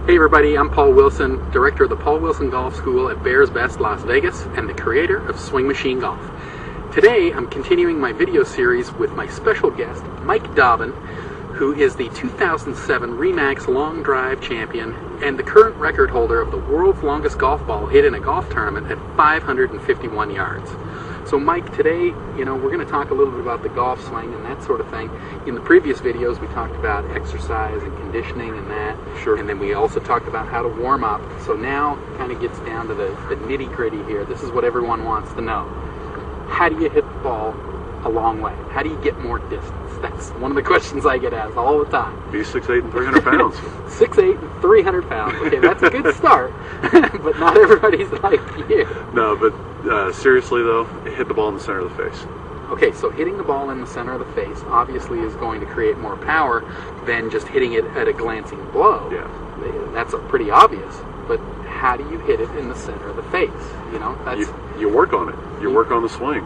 Hey everybody, I'm Paul Wilson, director of the Paul Wilson Golf School at Bears Best Las Vegas and the creator of Swing Machine Golf. Today I'm continuing my video series with my special guest, Mike Dobbin, who is the 2007 Remax Long Drive champion and the current record holder of the world's longest golf ball hit in a golf tournament at 551 yards. So Mike, today, we're going to talk a little bit about the golf swing and that sort of thing. In the previous videos, we talked about exercise and conditioning and that. Sure. And then we also talked about how to warm up. So now it kind of gets down to the nitty-gritty here. This is what everyone wants to know. How do you hit the ball a long way? How do you get more distance? That's one of the questions I get asked all the time. Be 6'8" and 300 pounds. 6'8" and 300 pounds. Okay, that's a good start, but not everybody's like you. No, but seriously though, hit the ball in the center of the face. Okay, so hitting the ball in the center of the face obviously is going to create more power than just hitting it at a glancing blow. Yeah. That's pretty obvious, but how do you hit it in the center of the face? You work on it. You work on the swing.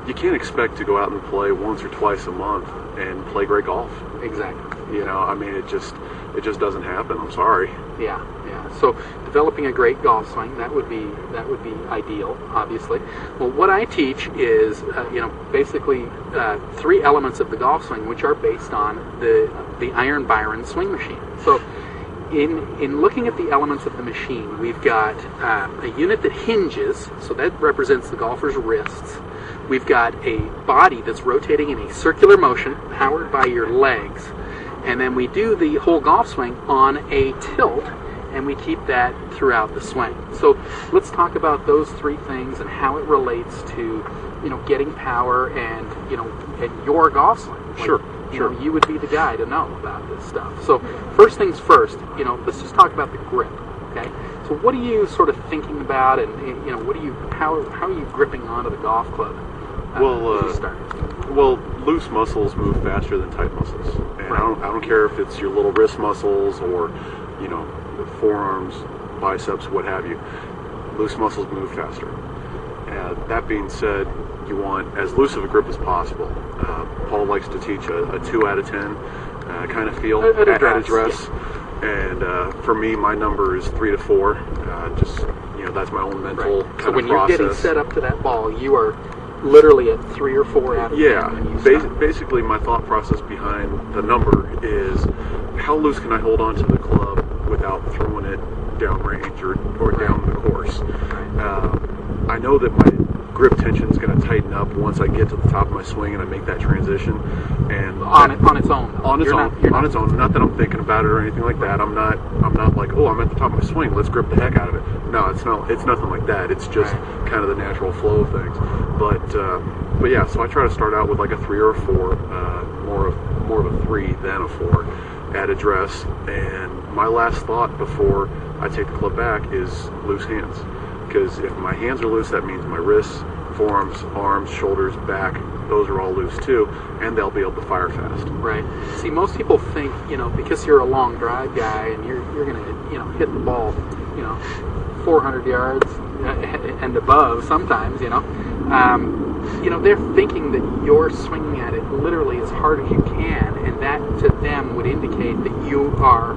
You can't expect to go out and play once or twice a month and play great golf. Exactly. It just doesn't happen. I'm sorry. Yeah. So developing a great golf swing, that would be ideal, obviously. Well, what I teach is basically three elements of the golf swing, which are based on the Iron Byron swing machine. So in looking at the elements of the machine, we've got a unit that hinges, so that represents the golfer's wrists. We've got a body that's rotating in a circular motion, powered by your legs. And then we do the whole golf swing on a tilt, and we keep that throughout the swing. So let's talk about those three things and how it relates to, getting power and, and your golf swing. Sure. You would be the guy to know about this stuff. So first things first, let's just talk about the grip, okay? So what are you sort of thinking about, and how are you gripping onto the golf club? Well, loose muscles move faster than tight muscles, and Right. I don't care if it's your little wrist muscles or forearms, biceps, what have you. Loose muscles move faster. That being said, you want as loose of a grip as possible. Paul likes to teach a 2 out of 10 kind of feel at address. Yeah. And for me, my number is 3 to 4. That's my own mental kind So of when process. you're getting set up to that ball, you are literally at 3 or 4 out of 10. Yeah, when you start. basically my thought process behind the number is how loose can I hold on to the club without throwing it downrange or down the course. I know that my grip tension is going to tighten up once I get to the top of my swing and I make that transition. And on its own. On its own. Not that I'm thinking about it or anything like that. I'm not like, oh, I'm at the top of my swing, let's grip the heck out of it. No, it's nothing like that. It's just kind of the natural flow of things. But yeah, so I try to start out with like a 3 or a 4, more of a 3 than a 4 at address. And my last thought before I take the club back is loose hands. Because if my hands are loose, that means my wrists, forearms, arms, shoulders, back, those are all loose too, and they'll be able to fire fast. Right. See, most people think, because you're a long drive guy and you're going to, hit the ball, 400 yards and above sometimes, they're thinking that you're swinging at it literally as hard as you can, and that to them would indicate that you are,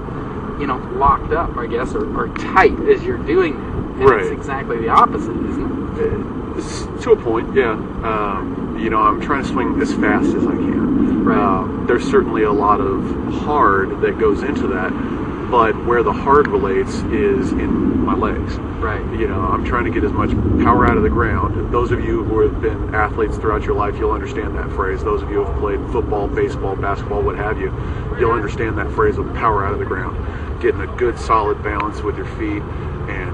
locked up, I guess, or tight as you're doing that. And Right. It's exactly the opposite, isn't it? To a point, yeah. I'm trying to swing as fast as I can. Right. There's certainly a lot of hard that goes into that, but where the hard relates is in my legs. Right. I'm trying to get as much power out of the ground. Those of you who have been athletes throughout your life, you'll understand that phrase. Those of you who have played football, baseball, basketball, what have you, you'll understand that phrase of power out of the ground. Getting a good solid balance with your feet and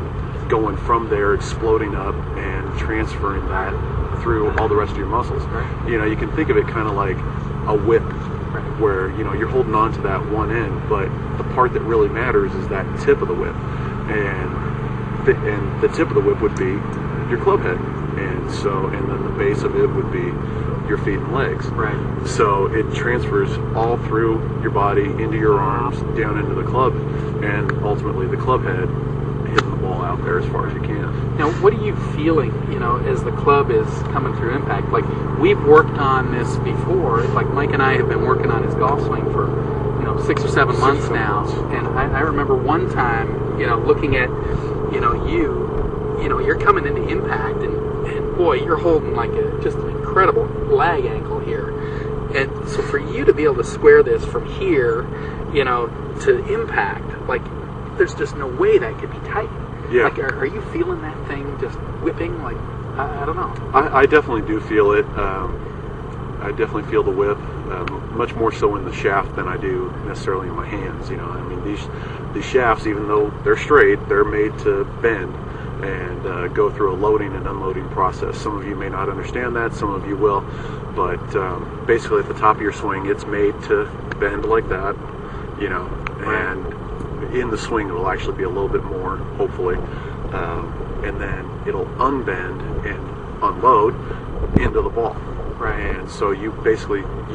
going from there, exploding up and transferring that through all the rest of your muscles. Right. You can think of it kind of like a whip, where you're holding on to that one end, but the part that really matters is that tip of the whip, and the tip of the whip would be your club head, and then the base of it would be your feet and legs. Right. So it transfers all through your body, into your arms, down into the club, and ultimately the club head hitting the ball out there as far as you can. Now, what are you feeling, as the club is coming through impact? Like, we've worked on this before. Like, Mike and I have been working on his golf swing for, 6 or 7 months 6 or 7 now, months. and I remember one time, looking at, you're coming into impact, and boy, you're holding like just an incredible lag angle here. And so for you to be able to square this from here, to impact, like, there's just no way that could be tight. Yeah. Like, are you feeling that thing just whipping? Like, I don't know. I definitely do feel it. I definitely feel the whip, much more so in the shaft than I do necessarily in my hands. I mean, these shafts, even though they're straight, they're made to bend and go through a loading and unloading process. Some of you may not understand that, some of you will, but basically at the top of your swing, it's made to bend like that, and in the swing it'll actually be a little bit more, hopefully, and then it'll unbend and unload into the ball. Right. And so you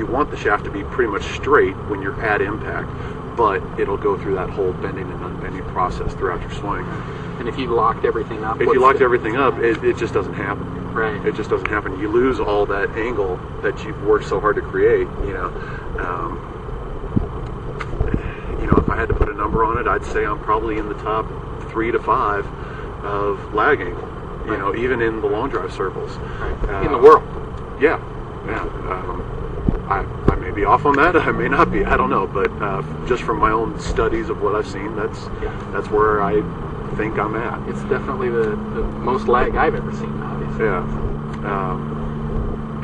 want the shaft to be pretty much straight when you're at impact, but it'll go through that whole bending and unbending process throughout your swing. And if you locked everything up, If you locked everything up, it just doesn't happen. Right. It just doesn't happen. You lose all that angle that you've worked so hard to create. If I had to put a number on it, I'd say I'm probably in the top 3 to 5 of lag angle. Right. Even in the long drive circles. Right. In the world. Yeah. I may be off on that. I may not be. I don't know. But just from my own studies of what I've seen, that's where I think I'm at. It's definitely the most lag I've ever seen, obviously. Yeah.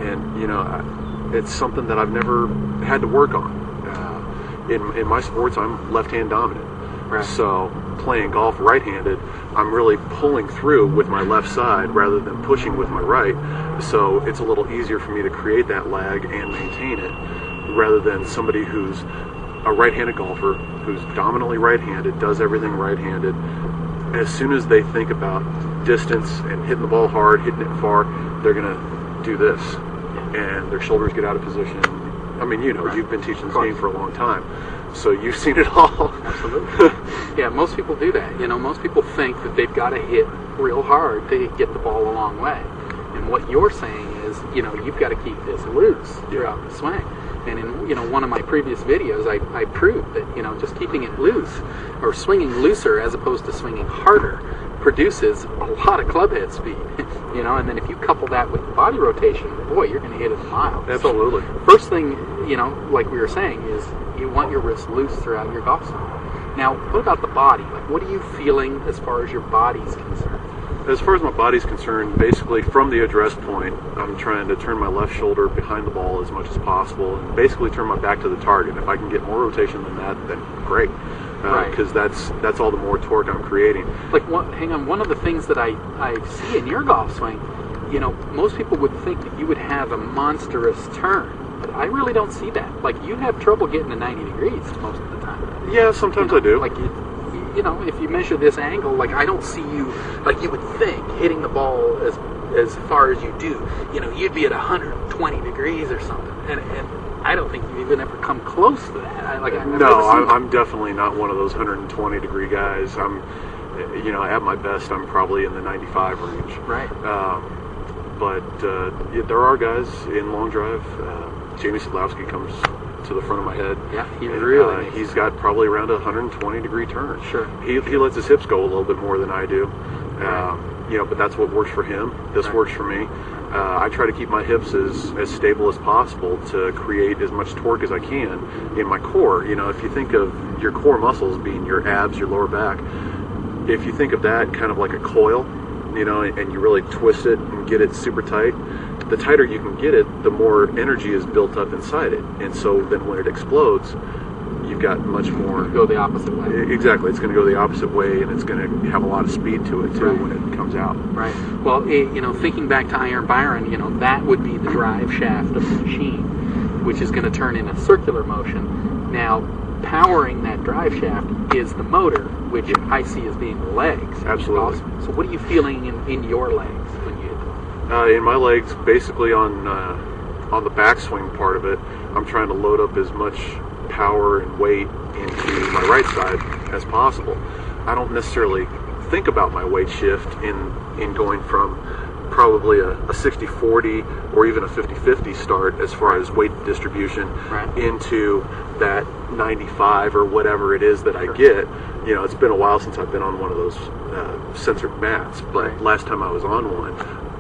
And it's something that I've never had to work on. In my sports, I'm left-hand dominant. Right. So playing golf right-handed, I'm really pulling through with my left side rather than pushing with my right. So it's a little easier for me to create that lag and maintain it, rather than somebody who's a right-handed golfer, who's dominantly right-handed, does everything right-handed. As soon as they think about distance and hitting the ball hard, hitting it far, they're going to do this. And their shoulders get out of position. I mean, you've been teaching this game for a long time, so you've seen it all. Absolutely. Yeah, most people do that. Most people think that they've got to hit real hard to get the ball a long way. And what you're saying is, you've got to keep this loose throughout the swing. And in one of my previous videos, I proved that just keeping it loose or swinging looser as opposed to swinging harder produces a lot of club head speed. And then if you couple that with the body rotation, boy, you're going to hit it a mile. Absolutely. So first thing, like we were saying, is you want your wrist loose throughout your golf swing. Now, what about the body? Like, what are you feeling as far as your body's concerned? As far as my body's concerned, basically from the address point, I'm trying to turn my left shoulder behind the ball as much as possible and basically turn my back to the target. If I can get more rotation than that, then great. Because that's all the more torque I'm creating. Like, one of the things that I see in your golf swing, most people would think that you would have a monstrous turn, but I really don't see that. Like, you have trouble getting to 90 degrees most of the time. Yeah, sometimes I do. Like, if you measure this angle, like, I don't see you, like you would think, hitting the ball as far as you do. You'd be at 120 degrees or something, and I don't think you've even ever come close to that. I'm definitely not one of those 120 degree guys. I'm, at my best, I'm probably in the 95 range. Right. But there are guys in long drive. Jamie Sadlowski comes to the front of my head. Yeah, he really. He's got probably around a 120 degree turn. Sure. He lets his hips go a little bit more than I do. But that's what works for him. This works for me. I try to keep my hips as stable as possible to create as much torque as I can in my core. If you think of your core muscles being your abs, your lower back, if you think of that kind of like a coil, and you really twist it and get it super tight, the tighter you can get it, the more energy is built up inside it. And so then when it explodes, you've got much more. Go the opposite way. Exactly. It's going to go the opposite way, and it's going to have a lot of speed to it, too, when it comes out. Right. Well, thinking back to Iron Byron, that would be the drive shaft of the machine, which is going to turn in a circular motion. Now, powering that drive shaft is the motor, which I see as being the legs. Absolutely. So what are you feeling in your legs when you hit them? In my legs, basically on the backswing part of it, I'm trying to load up as much power and weight into my right side as possible. I don't necessarily think about my weight shift in going from probably a 60-40 or even a 50-50 start as far as weight distribution into that 95 or whatever it is that I get. You know, it's been a while since I've been on one of those censored mats, but last time I was on one,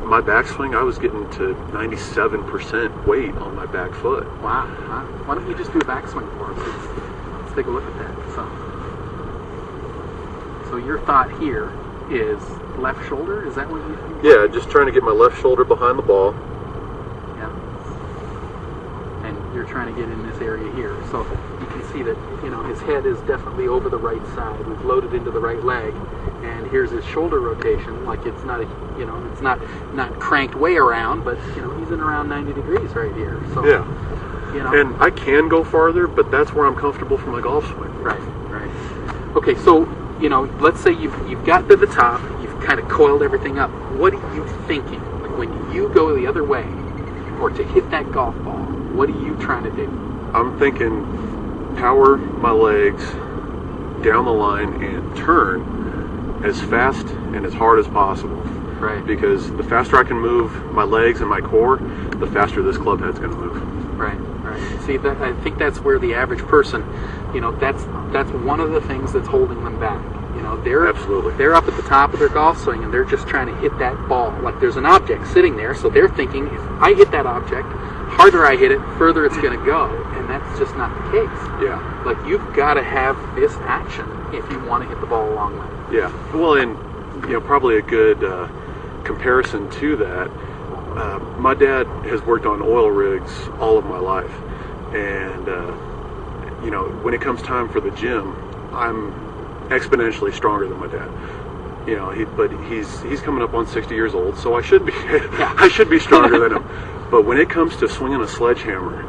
my backswing, I was getting to 97% weight on my back foot. Wow. Why don't you just do a backswing for us? Let's take a look at that. So your thought here is left shoulder? Is that what you think? Yeah, just trying to get my left shoulder behind the ball. Yeah. And you're trying to get in this area here. So you can see that, you know, his head is definitely over the right side. We've loaded into the right leg. And here's his shoulder rotation, like it's not, it's not cranked way around, but, you know, he's in around 90 degrees right here. So, yeah. You know. And I can go farther, but that's where I'm comfortable for my golf swing. Right. Okay, so, you know, let's say you've got to the top, you've kind of coiled everything up. What are you thinking? Like when you go the other way, or to hit that golf ball, what are you trying to do? I'm thinking power my legs down the line and turn as fast and as hard as possible. Right. Because the faster I can move my legs and my core, the faster this club head's going to move. Right. See, I think that's where the average person, you know, that's one of the things that's holding them back. You know, they're up at the top of their golf swing and they're just trying to hit that ball. Like there's an object sitting there, so they're thinking, if I hit that object, harder I hit it, further it's going to go. And that's just not the case. Yeah. Like you've got to have this action if you want to hit the ball a long way. Yeah. Well, and, you know, probably a good comparison to that, my dad has worked on oil rigs all of my life. And, you know, when it comes time for the gym, I'm exponentially stronger than my dad. You know, but he's coming up on 60 years old, so I should be I should be stronger than him. But when it comes to swinging a sledgehammer,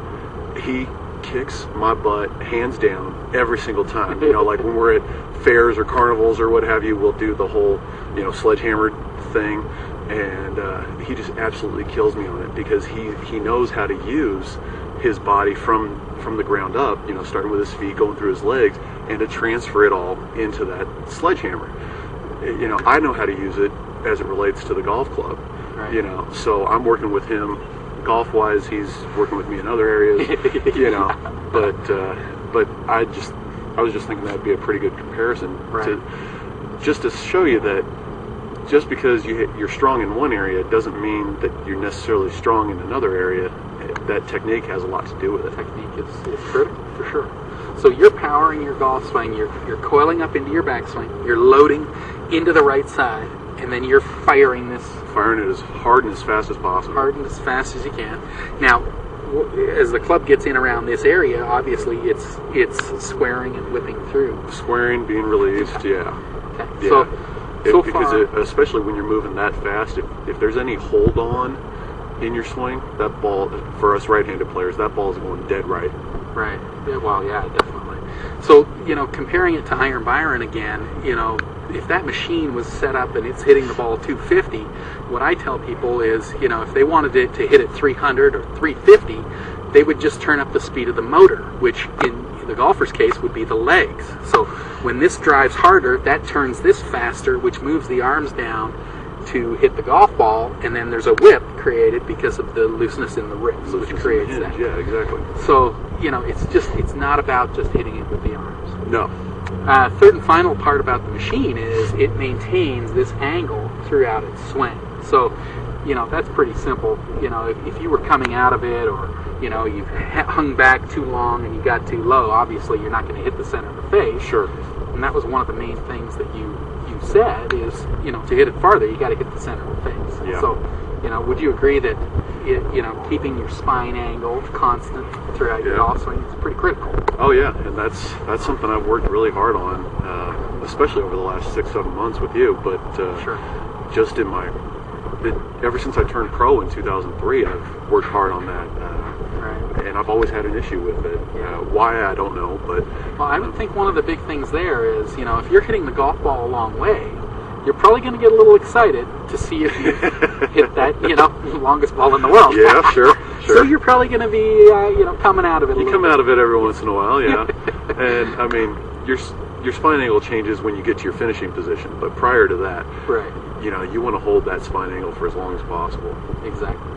he kicks my butt hands down every single time. You know, like when we're at fairs or carnivals or what have you, we'll do the whole, you know, sledgehammer thing, and he just absolutely kills me on it because he knows how to use his body from the ground up, you know, starting with his feet, going through his legs, and to transfer it all into that sledgehammer. You know, I know how to use it as it relates to the golf club. Right. You know, so I'm working with him golf-wise. He's working with me in other areas. You know, but I was just thinking that'd be a pretty good comparison to show you that just because you're strong in one area doesn't mean that you're necessarily strong in another area. That technique has a lot to do with it. Technique is critical for sure. So you're powering your golf swing, you're coiling up into your backswing, you're loading into the right side, and then you're firing it as hard and as fast as possible. Hard and as fast as you can. Now, as the club gets in around this area, obviously it's squaring and whipping through. Squaring, being released, yeah. Okay. Yeah. Because especially when you're moving that fast, if there's any hold on in your swing, that ball, for us right-handed players, that ball is going dead right. Right. Yeah, well, yeah, definitely. So, you know, comparing it to Iron Byron again, you know, if that machine was set up and it's hitting the ball 250, what I tell people is, you know, if they wanted it to hit at 300 or 350, they would just turn up the speed of the motor, which in the golfer's case would be the legs. So when this drives harder, that turns this faster, which moves the arms down to hit the golf ball, and then there's a whip created because of the looseness in the wrist, which creates that. Yeah, exactly. So, you know, it's not about just hitting it with the arms. No. Third and final part about the machine is it maintains this angle throughout its swing. So, you know, that's pretty simple. You know, if you were coming out of it, or, you know, you've hung back too long and you got too low, obviously you're not going to hit the center of the face. Sure. And that was one of the main things that you said is, you know, to hit it farther, you got to hit the center of the face. Yeah. So, you know, would you agree that, you know, keeping your spine angle constant throughout your golf swing is pretty critical? Oh yeah, and that's something I've worked really hard on, especially over the last 6-7 months with you. But just in ever since I turned pro in 2003, I've worked hard on that. And I've always had an issue with it. Why, I don't know, but... Well, I would think one of the big things there is, you know, if you're hitting the golf ball a long way, you're probably going to get a little excited to see if you hit that, you know, longest ball in the world. Yeah, sure. So you're probably going to be, you know, coming out of it a little bit. You come out of it every once in a while, yeah. And, I mean, your spine angle changes when you get to your finishing position, but prior to that, right, you know, you want to hold that spine angle for as long as possible. Exactly.